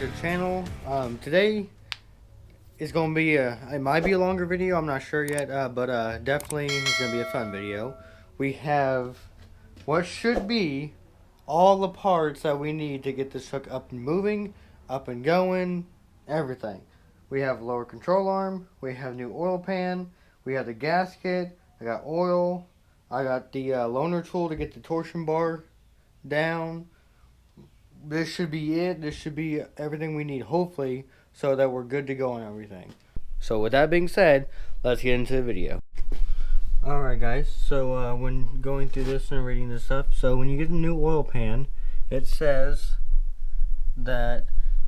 to the channel. Today is going to be it might be a longer video, I'm not sure yet, but definitely it's going to be a fun video. We have what should be all the parts that we need to get this truck up and moving, up and going, everything. We have lower control arm, we have new oil pan, we have the gasket, I got oil, I got the loaner tool to get the torsion bar down. This should be it. This should be everything we need, hopefully, so that we're good to go on everything. So with that being said, let's get into the video. Alright guys, so when going through this and reading this stuff, so when you get a new oil pan, it says that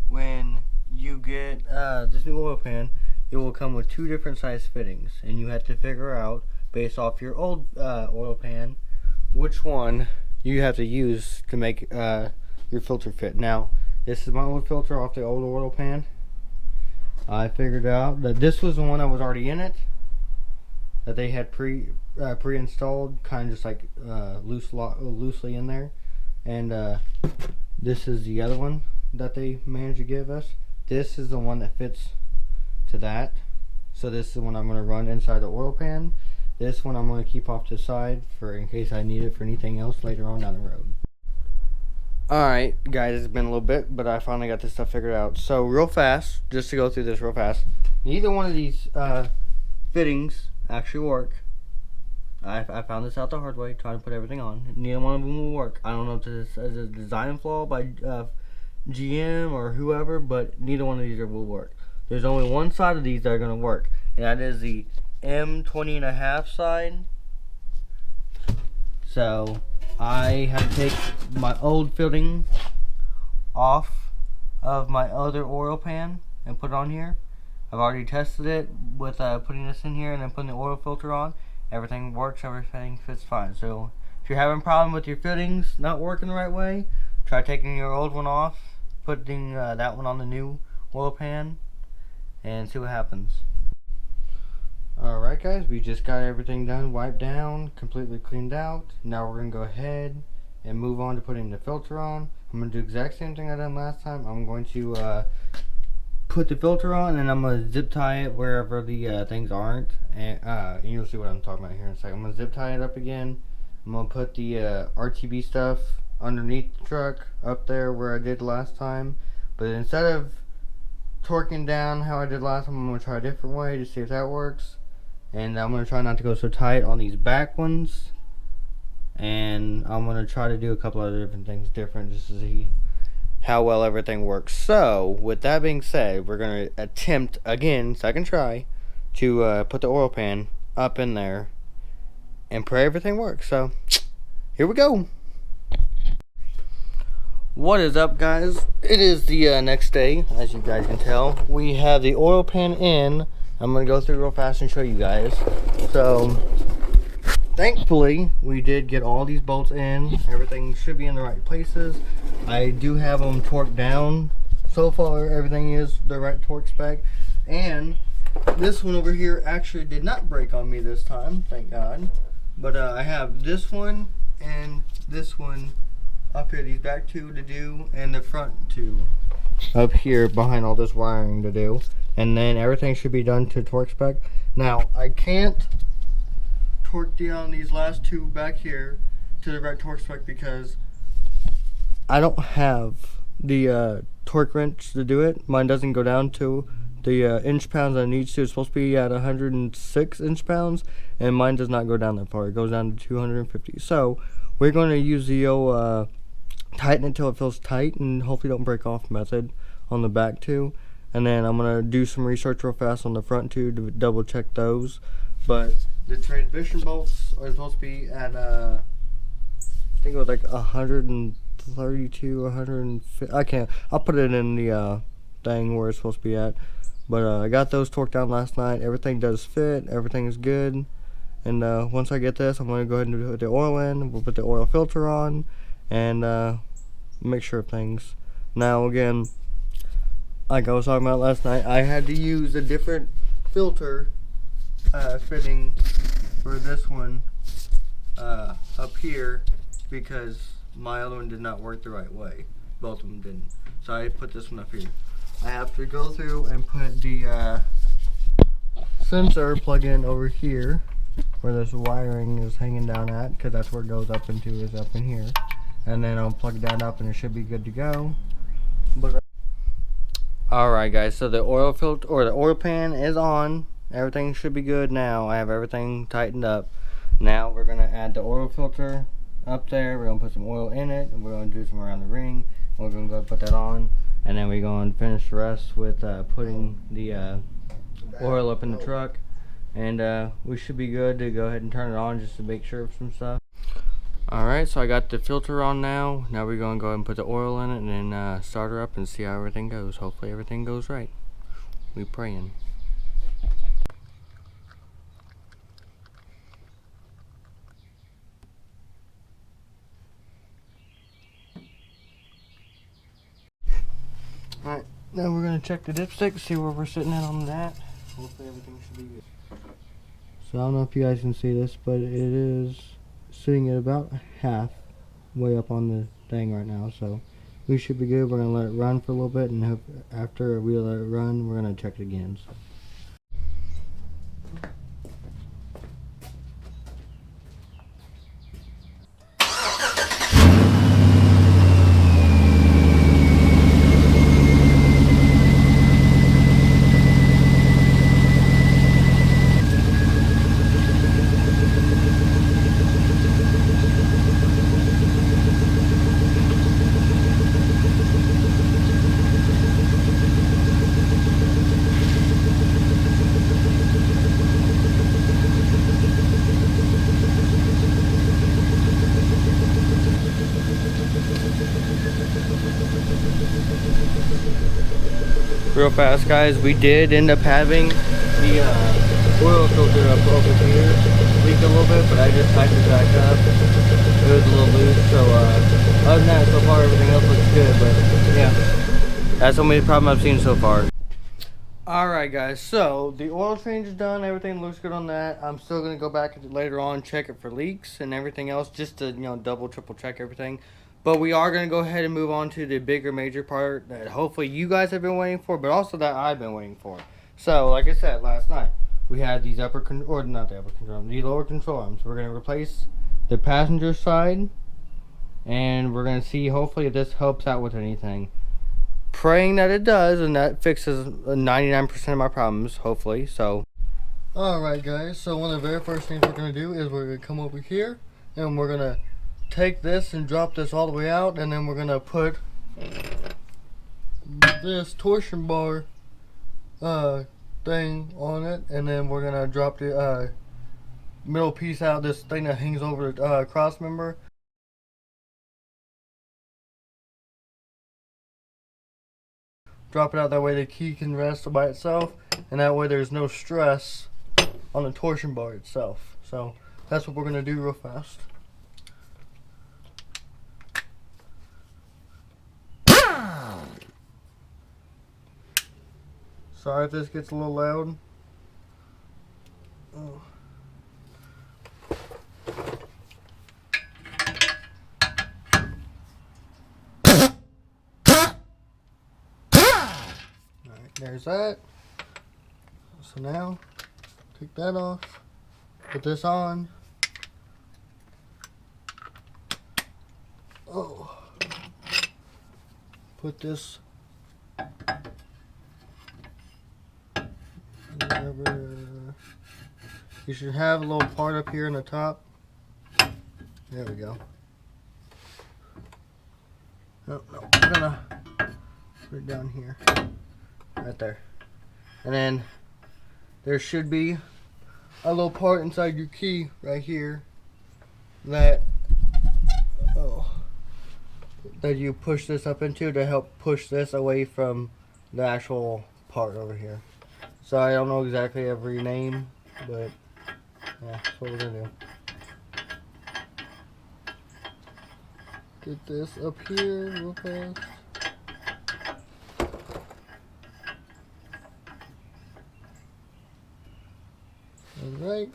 when you get this new oil pan, it will come with 2 different size fittings, and you have to figure out, based off your old oil pan, which one you have to use to make your filter fit. Now, this is my old filter off the old oil pan. I figured out that this was the one that was already in it, that they had pre-installed, kind of just like loosely in there, and this is the other one that they managed to give us. This is the one that fits to that, so this is the one I'm going to run inside the oil pan. This one I'm going to keep off to the side for in case I need it for anything else later on down the road. Alright guys, it's been a little bit, but I finally got this stuff figured out. So real fast, just to go through this real fast, neither one of these fittings actually work. I found this out the hard way, trying to put everything on. Neither one of them will work. I don't know if this is a design flaw by GM or whoever, but neither one of these will work. There's only one side of these that are going to work, and that is the M20.5 side. So I had to take my old fitting off of my other oil pan and put it on here. I've already tested it with putting this in here and then putting the oil filter on. Everything works, everything fits fine. So if you're having a problem with your fittings not working the right way, try taking your old one off, putting that one on the new oil pan, and see what happens. Alright guys, we just got everything done, wiped down, completely cleaned out. Now we're going to go ahead and move on to putting the filter on. I'm going to do the exact same thing I done last time. I'm going to put the filter on, and I'm going to zip tie it wherever the things aren't. And you'll see what I'm talking about here in a second. I'm going to zip tie it up again. I'm going to put the RTB stuff underneath the truck up there where I did last time. But instead of torquing down how I did last time, I'm going to try a different way to see if that works. And I'm going to try not to go so tight on these back ones. And I'm going to try to do a couple other different things different just to see how well everything works. So, with that being said, we're going to attempt, again, second try, to put the oil pan up in there and pray everything works. So, here we go. What is up guys? It is the next day, as you guys can tell. We have the oil pan in. I'm going to go through real fast and show you guys. So, thankfully, we did get all these bolts in. Everything should be in the right places. I do have them torqued down. So far, everything is the right torque spec. And this one over here actually did not break on me this time, thank God. But I have this one and this one up here, these back 2 to do, and the front 2 up here behind all this wiring to do. And then everything should be done to torque spec. Now, I can't torque down these last 2 back here to the right torque spec because I don't have the torque wrench to do it. Mine doesn't go down to the inch pounds I need to. It's supposed to be at 106 inch pounds, and mine does not go down that far. It goes down to 250. So we're going to use the old tighten it till it feels tight and hopefully don't break off method on the back 2. And then I'm going to do some research real fast on the front 2 to double check those. But the transmission bolts are supposed to be at, I think it was like 132, 150. I can't. I'll put it in the thing where it's supposed to be at. But I got those torqued down last night. Everything does fit. Everything is good. And once I get this, I'm going to go ahead and put the oil in. We'll put the oil filter on. And make sure of things. Now, again, like I was talking about last night, I had to use a different filter fitting for this one up here because my other one did not work the right way. Both of them didn't. So I put this one up here. I have to go through and put the sensor plug in over here where this wiring is hanging down at, because that's where it goes up into, is up in here. And then I'll plug that up and it should be good to go. But alright guys, so the oil filter or the oil pan is on. Everything should be good now. I have everything tightened up. Now we're gonna add the oil filter up there. We're gonna put some oil in it, and we're gonna do some around the ring. We're gonna go put that on, and then we're gonna finish the rest with putting the oil up in the truck, and we should be good to go ahead and turn it on just to make sure of some stuff. Alright, so I got the filter on now. Now we're gonna go ahead and put the oil in it and then start her up and see how everything goes. Hopefully everything goes right. We praying. Alright, now we're going to check the dipstick, see where we're sitting at on that. Hopefully everything should be good. So I don't know if you guys can see this, but it is sitting at about half way up on the thing right now. So we should be good. We're going to let it run for a little bit, and after we let it run, we're going to check it again. So. Real fast guys, we did end up having the oil filter up over here leak a little bit, but I just tightened it back up. It was a little loose, so other than that, so far everything else looks good, but yeah, that's the only problem I've seen so far. Alright guys, so the oil change is done, everything looks good on that. I'm still going to go back later on, check it for leaks and everything else, just to, you know, double, triple check everything. But we are going to go ahead and move on to the bigger, major part that hopefully you guys have been waiting for, but also that I've been waiting for. So, like I said last night, we had these lower control arms. We're going to replace the passenger side, and we're going to see hopefully if this helps out with anything. Praying that it does, and that fixes 99% of my problems, hopefully. So, alright guys, so one of the very first things we're going to do is we're going to come over here, and we're going to take this and drop this all the way out, and then we're going to put this torsion bar thing on it, and then we're going to drop the middle piece out, this thing that hangs over the cross member. Drop it out, that way the key can rest by itself, and that way there's no stress on the torsion bar itself. So that's what we're going to do real fast. Sorry if this gets a little loud. Oh. Alright, there's that. So now, take that off, put this on. Oh. Put this wherever. You should have a little part up here in the top. There we go. No, I'm gonna put it down here. Right there. And then there should be a little part inside your key right here that that you push this up into to help push this away from the actual part over here. So I don't know exactly every name, but yeah, that's what we're gonna do. Get this up here real fast. Alright.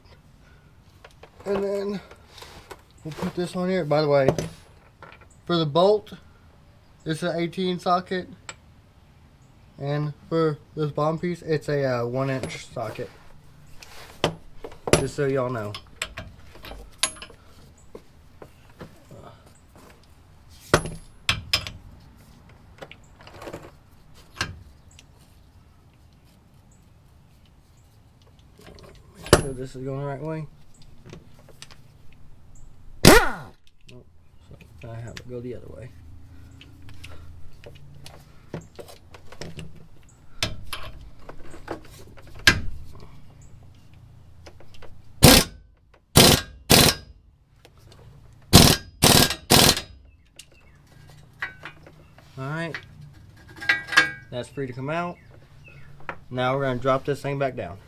And then we'll put this on here. By the way, for the bolt, it's an 18 socket. And for this bottom piece, it's a 1-inch socket. Just so y'all know. Make sure this is going the right way. Nope. So I have it go the other way. Alright, that's free to come out. Now we're going to drop this thing back down.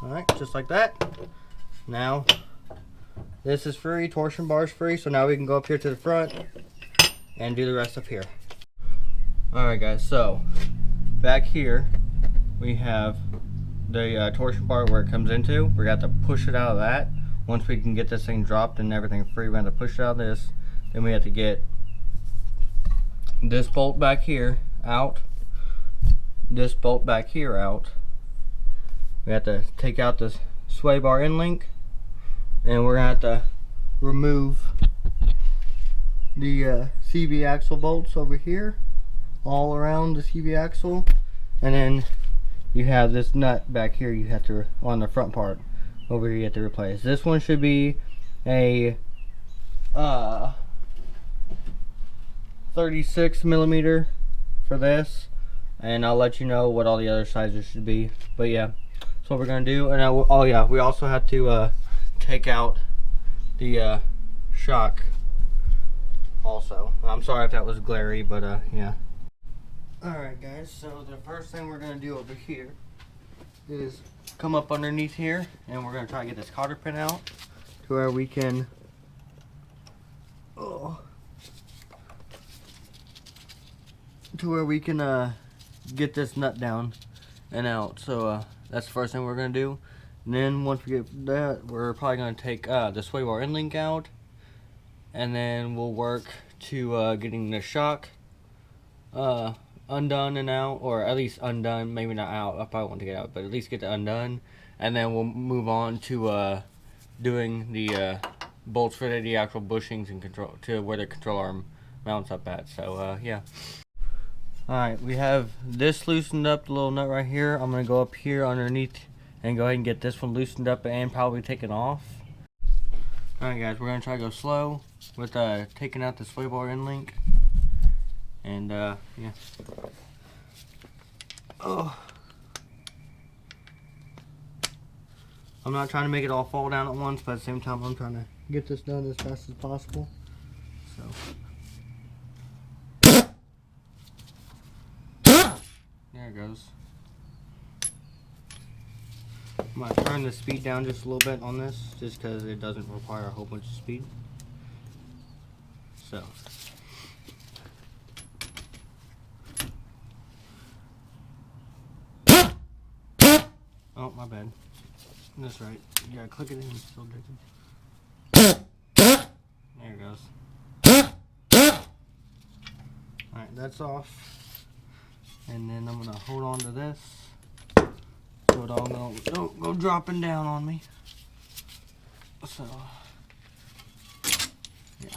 Alright, just like that. Now, this is free, torsion bar is free, so now we can go up here to the front and do the rest up here. Alright guys, so back here we have the torsion bar where it comes into. We're going to have to push it out of that. Once we can get this thing dropped and everything free, we're going to push it out of this. Then we have to get this bolt back here out. This bolt back here out. We have to take out this sway bar end link. And we're going to have to remove the CV axle bolts over here. All around the CV axle. And then you have this nut back here you have to, on the front part over here, you have to replace. This one should be a 36 millimeter for this, and I'll let you know what all the other sizes should be. But yeah, that's what we're gonna do. And oh yeah, we also have to take out the shock also. I'm sorry if that was glary, but yeah. Alright guys, so the first thing we're going to do over here is come up underneath here, and we're going to try to get this cotter pin out to where we can get this nut down and out. So that's the first thing we're going to do. And then once we get that, we're probably going to take the sway bar end link out, and then we'll work to getting the shock undone and out, or at least undone, maybe not out. I probably want to get out, but at least get it undone, and then we'll move on to doing the bolts for the actual bushings and control to where the control arm mounts up at. So yeah. Alright, we have this loosened up, the little nut right here. I'm gonna go up here underneath and go ahead and get this one loosened up and probably taken off. Alright guys, we're gonna try to go slow with taking out the sway bar end link. And yeah. Oh, I'm not trying to make it all fall down at once, but at the same time I'm trying to get this done as fast as possible. So there it goes. I'm going to turn the speed down just a little bit on this, just because it doesn't require a whole bunch of speed. So oh, my bad. That's right. You gotta click it in. It's still digging. There it goes. Alright, that's off. And then I'm gonna hold on to this so it all don't go dropping down on me. So yeah.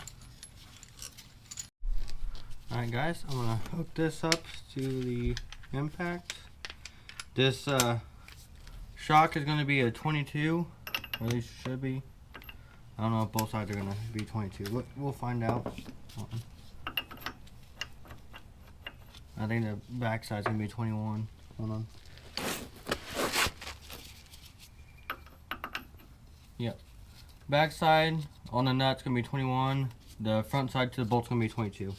Alright guys, I'm gonna hook this up to the impact. This shock is going to be a 22, or at least it should be. I don't know if both sides are going to be 22. We'll find out. I think the back side's going to be 21. Hold on. Yep. Back side on the nut's going to be 21. The front side to the bolt's going to be 22.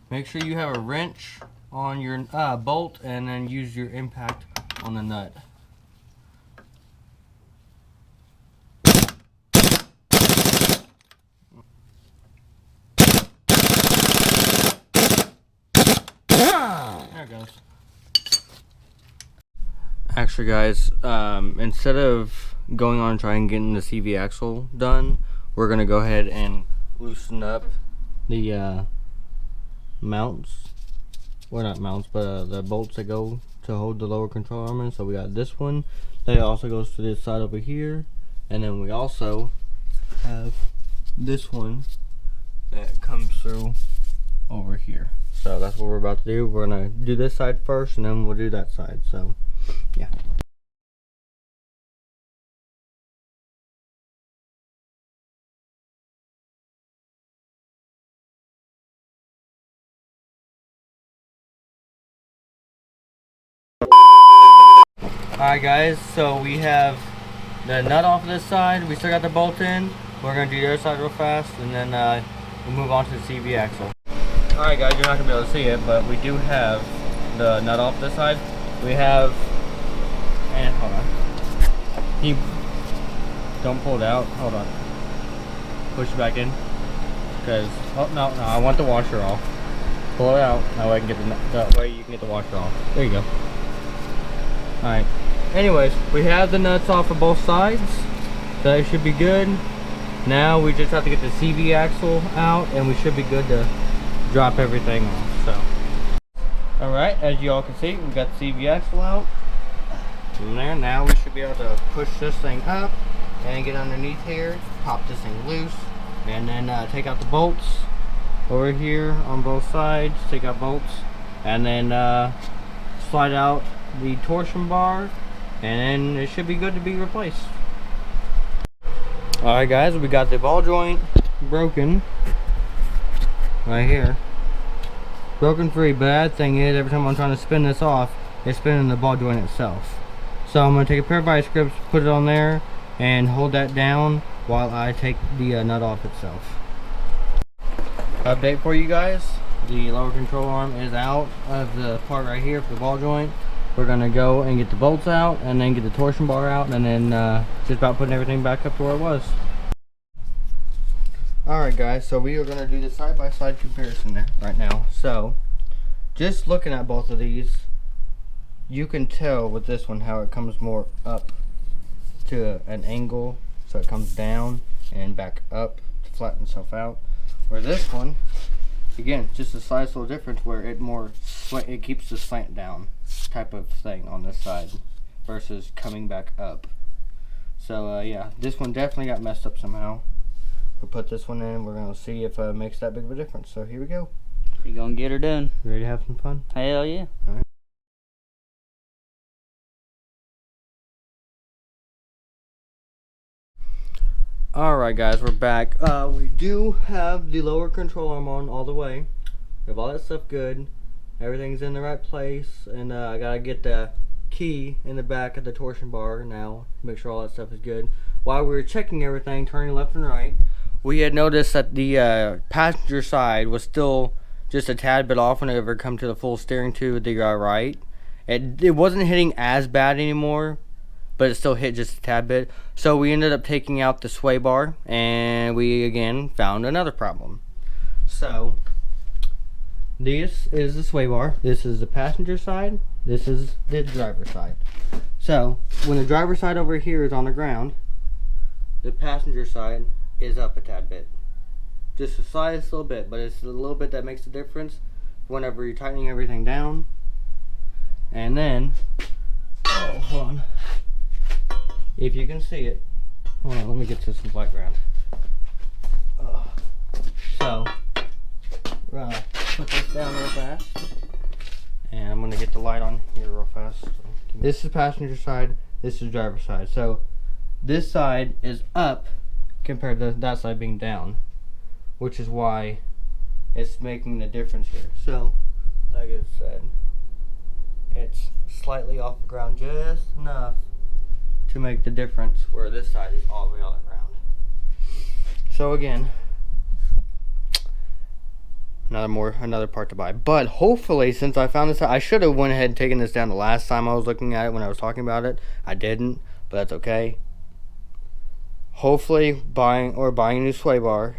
Make sure you have a wrench on your bolt, and then use your impact on the nut. There it goes. Actually, guys, instead of going on and trying getting the CV axle done, we're gonna go ahead and loosen up the mounts. Well, not mounts, but the bolts that go to hold the lower control arm in. So we got this one that also goes to this side over here, and then we also have this one that comes through over here. So that's what we're about to do. We're gonna do this side first, and then we'll do that side. So yeah. Alright guys, so we have the nut off this side. We still got the bolt in. We're gonna do the other side real fast, and then we'll move on to the CV axle. Alright guys, you're not gonna be able to see it, but we do have the nut off this side. We have, and hold on. Don't pull it out. Hold on. Push it back in. Because, oh no, I want the washer off. Pull it out. That way I can get that way you can get the washer off. There you go. Alright. Anyways, we have the nuts off of both sides. So it should be good. Now we just have to get the CV axle out, and we should be good to drop everything off. So, alright, as you all can see, we got the CV axle out. From there, now we should be able to push this thing up and get underneath here, pop this thing loose, and then take out the bolts over here on both sides. Take out bolts, and then slide out the torsion bar, and then it should be good to be replaced. Alright guys, we got the ball joint broken right here. Broken free. Bad thing is, every time I'm trying to spin this off, it's spinning the ball joint itself. So I'm going to take a pair of vice grips, put it on there, and hold that down while I take the nut off itself. Update for you guys. The lower control arm is out of the part right here for the ball joint. We're going to go and get the bolts out, and then get the torsion bar out, and then just about putting everything back up to where it was. Alright guys, so we are going to do the side-by-side comparison right now. So, just looking at both of these, you can tell with this one how it comes more up to an angle, so it comes down and back up to flatten itself out. Where this one, again, just a slight little difference where it keeps the slant down type of thing on this side versus coming back up. So yeah, this one definitely got messed up somehow. We'll put this one in. We're gonna see if it makes that big of a difference. So here we go. You gonna get her done? You ready to have some fun? Hell yeah. All right. Alright guys, we're back. We do have the lower control arm on all the way. We have all that stuff good. Everything's in the right place, and I gotta get the key in the back of the torsion bar now to make sure all that stuff is good. While we were checking everything, turning left and right, we had noticed that the passenger side was still just a tad bit off whenever it come to the full steering to the right. It wasn't hitting as bad anymore, but it still hit just a tad bit. So we ended up taking out the sway bar, and we again found another problem. So this is the sway bar. This is the passenger side. This is the driver's side. So when the driver's side over here is on the ground, the passenger side is up a tad bit. Just a slightest little bit, but it's a little bit that makes the difference whenever you're tightening everything down. And then, oh, hold on. If you can see it, hold on, let me get to some flat ground. So, we're gonna put this down real fast, and I'm gonna get the light on here real fast. So, this is passenger side, this is driver side. So, this side is up compared to that side being down, which is why it's making the difference here. So, like I said, it's slightly off the ground just enough to make the difference where this side is all the way on the ground. So again, another part to buy. But hopefully, since I found this out, I should have went ahead and taken this down the last time I was looking at it when I was talking about it. I didn't, but that's okay. Hopefully buying a new sway bar.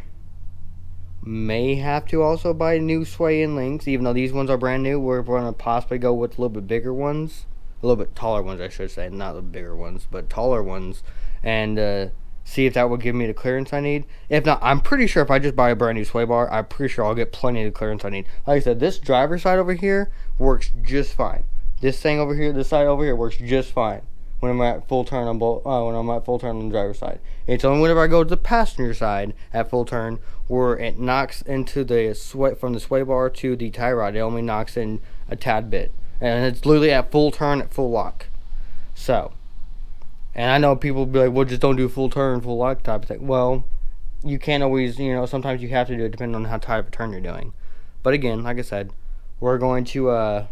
May have to also buy new sway in links, even though these ones are brand new. We're going to possibly go with a little bit bigger ones a little bit taller ones, I should say, not the bigger ones, but taller ones, and see if that will give me the clearance I need. If not, I'm pretty sure if I just buy a brand new sway bar, I'm pretty sure I'll get plenty of the clearance I need. Like I said, this driver's side over here works just fine. This thing over here, this side over here works just fine when I'm at full turn on the driver's side. It's only whenever I go to the passenger side at full turn where it knocks into the from the sway bar to the tie rod. It only knocks in a tad bit, and it's literally at full turn at full lock. So, and I know people be like, well, just don't do full turn, full lock type of thing. Well, you can't always, sometimes you have to do it depending on how type of turn you're doing. But again, like I said, we're going to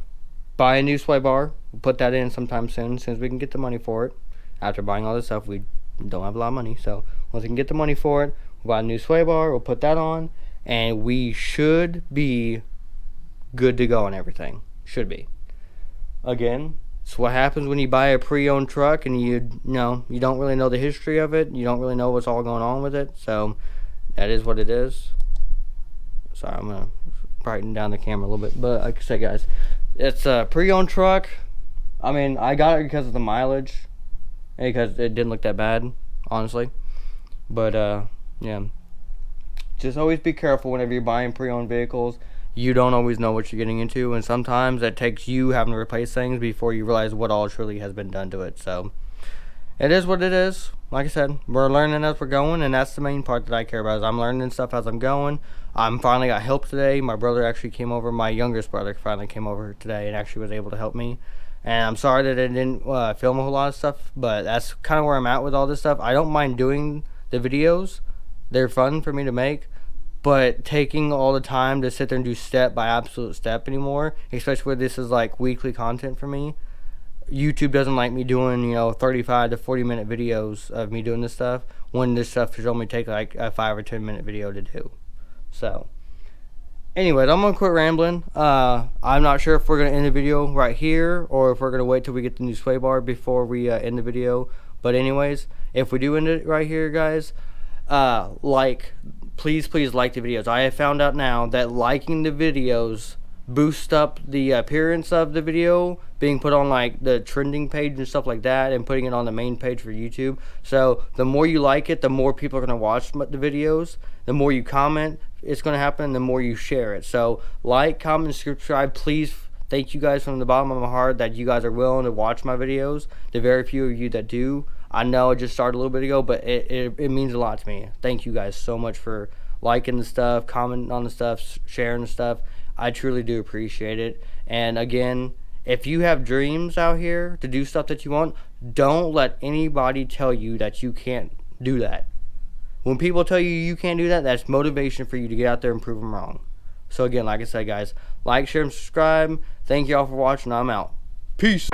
buy a new sway bar. We'll put that in sometime soon, as soon as we can get the money for it. After buying all this stuff, we don't have a lot of money, so once we can get the money for it, we'll buy a new sway bar, we'll put that on, and we should be good to go and everything. Should be. Again, it's what happens when you buy a pre-owned truck and you don't really know the history of it. You don't really know what's all going on with it. So that is what it is. Sorry, I'm gonna brighten down the camera a little bit. But like I said, guys, it's a pre-owned truck. I mean, I got it because of the mileage, and because it didn't look that bad, honestly. But yeah, just always be careful whenever you're buying pre-owned vehicles. You don't always know what you're getting into, and sometimes it takes you having to replace things before you realize what all truly has been done to it. So it is what it is. Like I said, we're learning as we're going, and that's the main part that I care about. Is I'm learning stuff as I'm going. I'm finally got help today. My brother actually came over. My youngest brother finally came over today and actually was able to help me. And I'm sorry that I didn't film a whole lot of stuff, but that's kind of where I'm at with all this stuff. I don't mind doing the videos. They're fun for me to make. But taking all the time to sit there and do step by absolute step anymore, especially where this is like weekly content for me, YouTube doesn't like me doing 35 to 40 minute videos of me doing this stuff when this stuff should only take like a 5 or 10 minute video to do. So anyways, I'm gonna quit rambling. I'm not sure if we're gonna end the video right here or if we're gonna wait till we get the new sway bar before we end the video. But anyways, if we do end it right here, guys, please like the videos. I have found out now that liking the videos boosts up the appearance of the video being put on like the trending page and stuff like that, and putting it on the main page for YouTube. So the more you like it, the more people are going to watch the videos. The more you comment, it's going to happen. The more you share it. So like, comment, subscribe, please. Thank you guys from the bottom of my heart that you guys are willing to watch my videos. The very few of you that do. I know it just started a little bit ago, but it means a lot to me. Thank you guys so much for liking the stuff, commenting on the stuff, sharing the stuff. I truly do appreciate it. And again, if you have dreams out here to do stuff that you want, don't let anybody tell you that you can't do that. When people tell you you can't do that, that's motivation for you to get out there and prove them wrong. So again, like I said, guys, like, share, and subscribe. Thank you all for watching. I'm out. Peace.